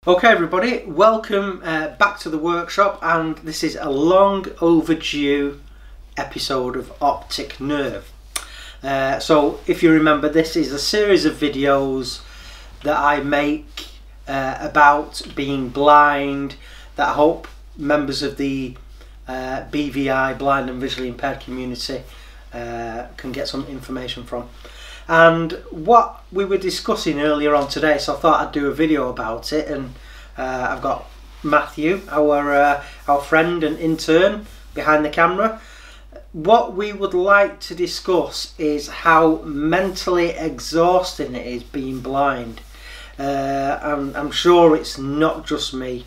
Okay everybody, welcome back to the workshop, and this is a long overdue episode of Optic Nerve. So if you remember, this is a series of videos that I make about being blind, that I hope members of the BVI, blind and visually impaired community can get some information from. And what we were discussing earlier on today, so I thought I'd do a video about it, and I've got Matthew, our friend and intern behind the camera. What we would like to discuss is how mentally exhausting it is being blind. I'm sure it's not just me.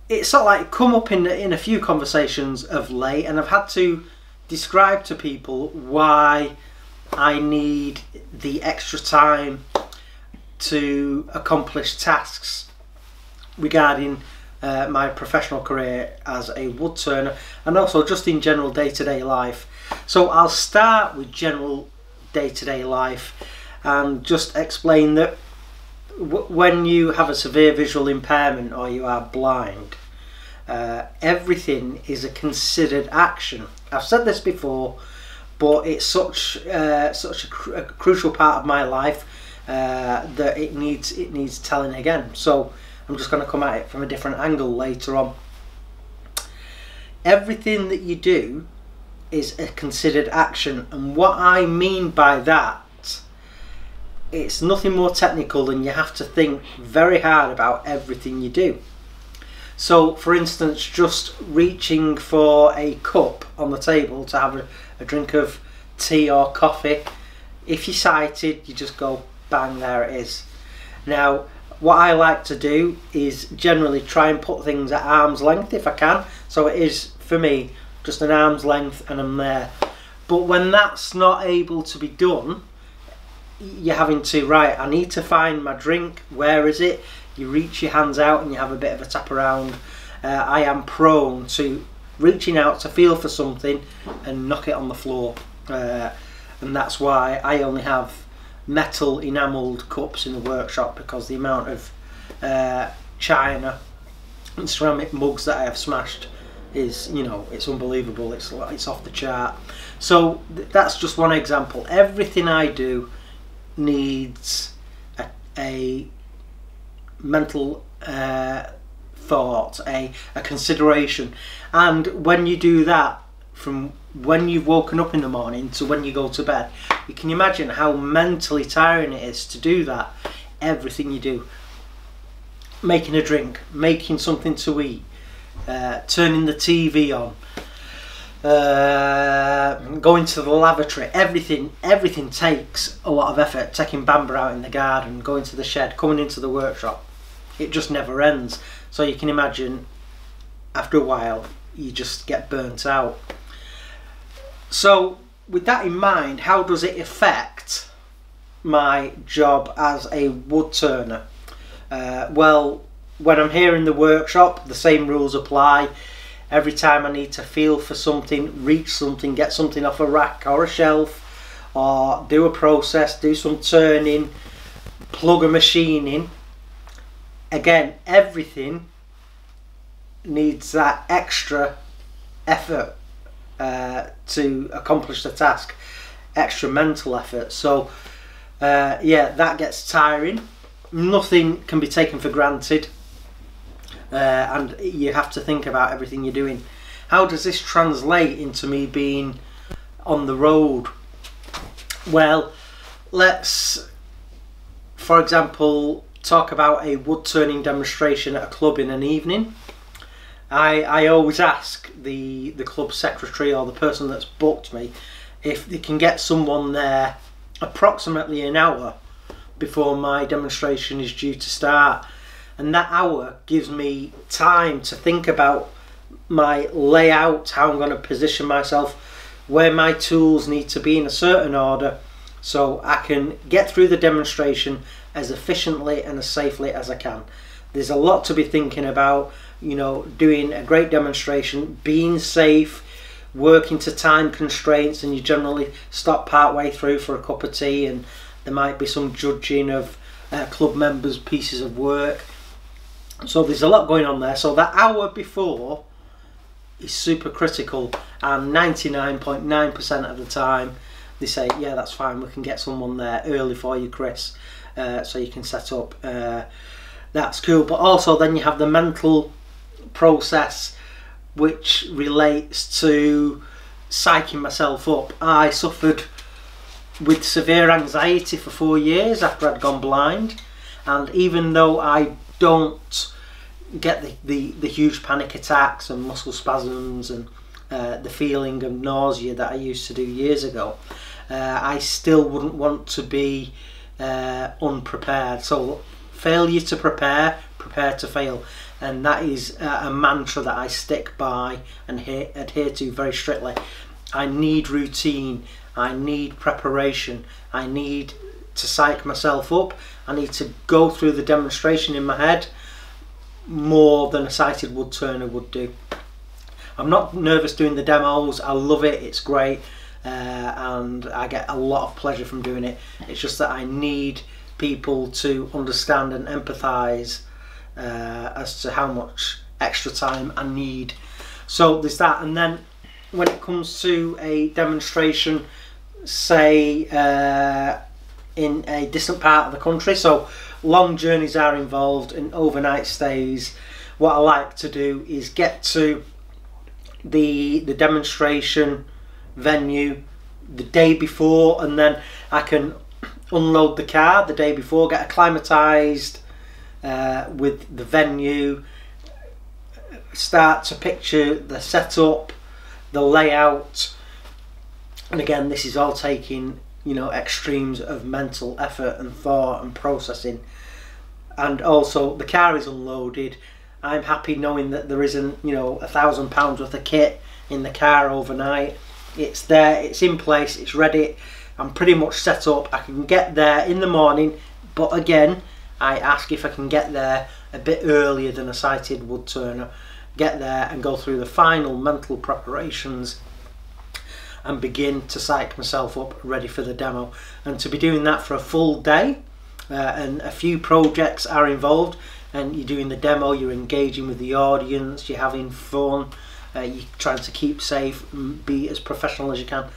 It's sort of like come up in a few conversations of late, and I've had to describe to people why I need the extra time to accomplish tasks regarding my professional career as a woodturner, and also just in general day-to-day life. So I'll start with general day-to-day life and just explain that when you have a severe visual impairment or you are blind, everything is a considered action. I've said this before, but it's such a crucial part of my life that it needs telling again. So I'm just going to come at it from a different angle later on. Everything that you do is a considered action, and what I mean by that, it's nothing more technical than you have to think very hard about everything you do. So for instance, just reaching for a cup on the table to have a drink of tea or coffee, if you're sighted, you just go bang, there it is. Now what I like to do is generally try and put things at arm's length if I can, so it is for me just an arm's length and I'm there. But when that's not able to be done, you're having to, right, I need to find my drink, where is it? You reach your hands out and you have a bit of a tap around. I am prone to reaching out to feel for something and knock it on the floor, and that's why I only have metal enamelled cups in the workshop, because the amount of china and ceramic mugs that I have smashed is, you know, it's unbelievable. It's off the chart. So that's just one example. Everything I do needs a mental thought, a consideration, and when you do that, from when you've woken up in the morning to when you go to bed, you can imagine how mentally tiring it is to do that. Everything you do, making a drink, making something to eat, turning the TV on, going to the lavatory, everything takes a lot of effort. Taking Bamber out in the garden, going to the shed, coming into the workshop, it just never ends. So you can imagine after a while you just get burnt out. So with that in mind, how does it affect my job as a woodturner? Well, when I'm here in the workshop, the same rules apply. Every time I need to feel for something, reach something, get something off a rack or a shelf, or do a process, do some turning, plug a machine in, again, everything needs that extra effort to accomplish the task, extra mental effort. So yeah, that gets tiring. Nothing can be taken for granted, and you have to think about everything you're doing. How does this translate into me being on the road? Well, let's, for example, talk about a wood turning demonstration at a club in an evening. I always ask the club secretary or the person that's booked me if they can get someone there approximately an hour before my demonstration is due to start, and that hour gives me time to think about my layout, how I'm going to position myself, where my tools need to be in a certain order, so I can get through the demonstration as efficiently and as safely as I can. There's a lot to be thinking about, you know, doing a great demonstration, being safe, working to time constraints, and you generally stop part way through for a cup of tea, and there might be some judging of club members' pieces of work. So there's a lot going on there. So that hour before is super critical, and 99.9% of the time they say, yeah, that's fine, we can get someone there early for you, Chris, so you can set up. That's cool. But also then you have the mental process, which relates to psyching myself up. I suffered with severe anxiety for 4 years after I'd gone blind, and even though I don't get the huge panic attacks and muscle spasms and the feeling of nausea that I used to do years ago, I still wouldn't want to be unprepared. So failure to prepare, prepare to fail, and that is a mantra that I stick by and adhere to very strictly. I need routine, I need preparation, I need to psych myself up, I need to go through the demonstration in my head more than a sighted woodturner would do. I'm not nervous doing the demos, I love it, it's great, and I get a lot of pleasure from doing it. It's just that I need people to understand and empathise as to how much extra time I need. So there's that. And then when it comes to a demonstration, say in a distant part of the country, so long journeys are involved and overnight stays, what I like to do is get to the demonstration venue the day before, and then I can unload the car the day before, get acclimatised with the venue, start to picture the setup, the layout, and again this is all taking, you know, extremes of mental effort and thought and processing. And also the car is unloaded, I'm happy knowing that there isn't, you know, £1,000 worth of kit in the car overnight. It's there, it's in place, it's ready, I'm pretty much set up. I can get there in the morning, but again I ask if I can get there a bit earlier than a sighted woodturner, get there and go through the final mental preparations and begin to psych myself up ready for the demo. And to be doing that for a full day, and a few projects are involved, and you're doing the demo, you're engaging with the audience, you're having fun, you're trying to keep safe and be as professional as you can.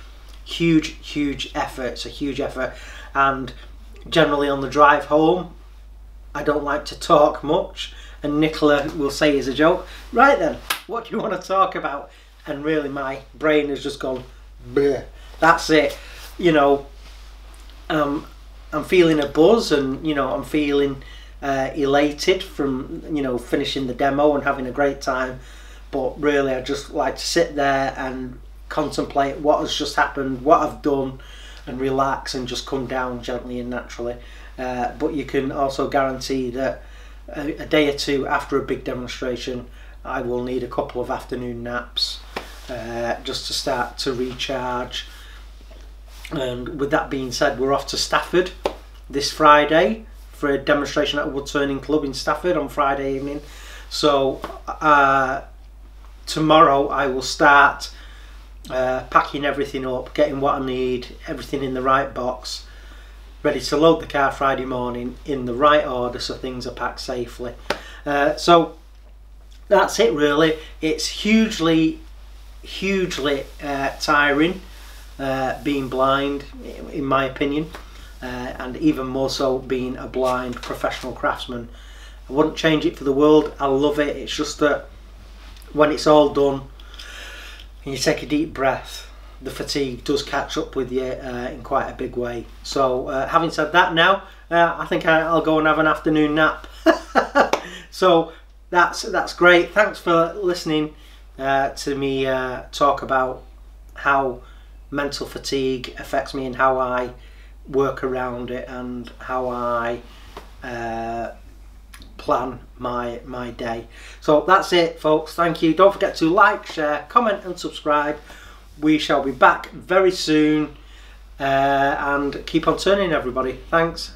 Huge effort. It's a huge effort. And generally on the drive home I don't like to talk much, and Nicola will say as a joke, right then, what do you want to talk about? And really my brain has just gone bleh. That's it, you know. I'm feeling a buzz, and you know, I'm feeling elated from, you know, finishing the demo and having a great time, but really I just like to sit there and contemplate what has just happened, what I've done, and relax and just come down gently and naturally. But you can also guarantee that a day or two after a big demonstration I will need a couple of afternoon naps just to start to recharge. And with that being said, we're off to Stafford this Friday for a demonstration at a woodturning club in Stafford on Friday evening. So tomorrow I will start packing everything up, getting what I need, everything in the right box, ready to load the car Friday morning in the right order so things are packed safely. So that's it really. It's hugely tiring being blind, in my opinion, and even more so being a blind professional craftsman. I wouldn't change it for the world. I love it. It's just that when it's all done and you take a deep breath, the fatigue does catch up with you in quite a big way. So having said that, now I think I'll go and have an afternoon nap. So that's great. Thanks for listening to me talk about how mental fatigue affects me and how I work around it and how I plan my day. So that's it, folks. Thank you. Don't forget to like, share, comment and subscribe. We shall be back very soon, and keep on turning, everybody. Thanks.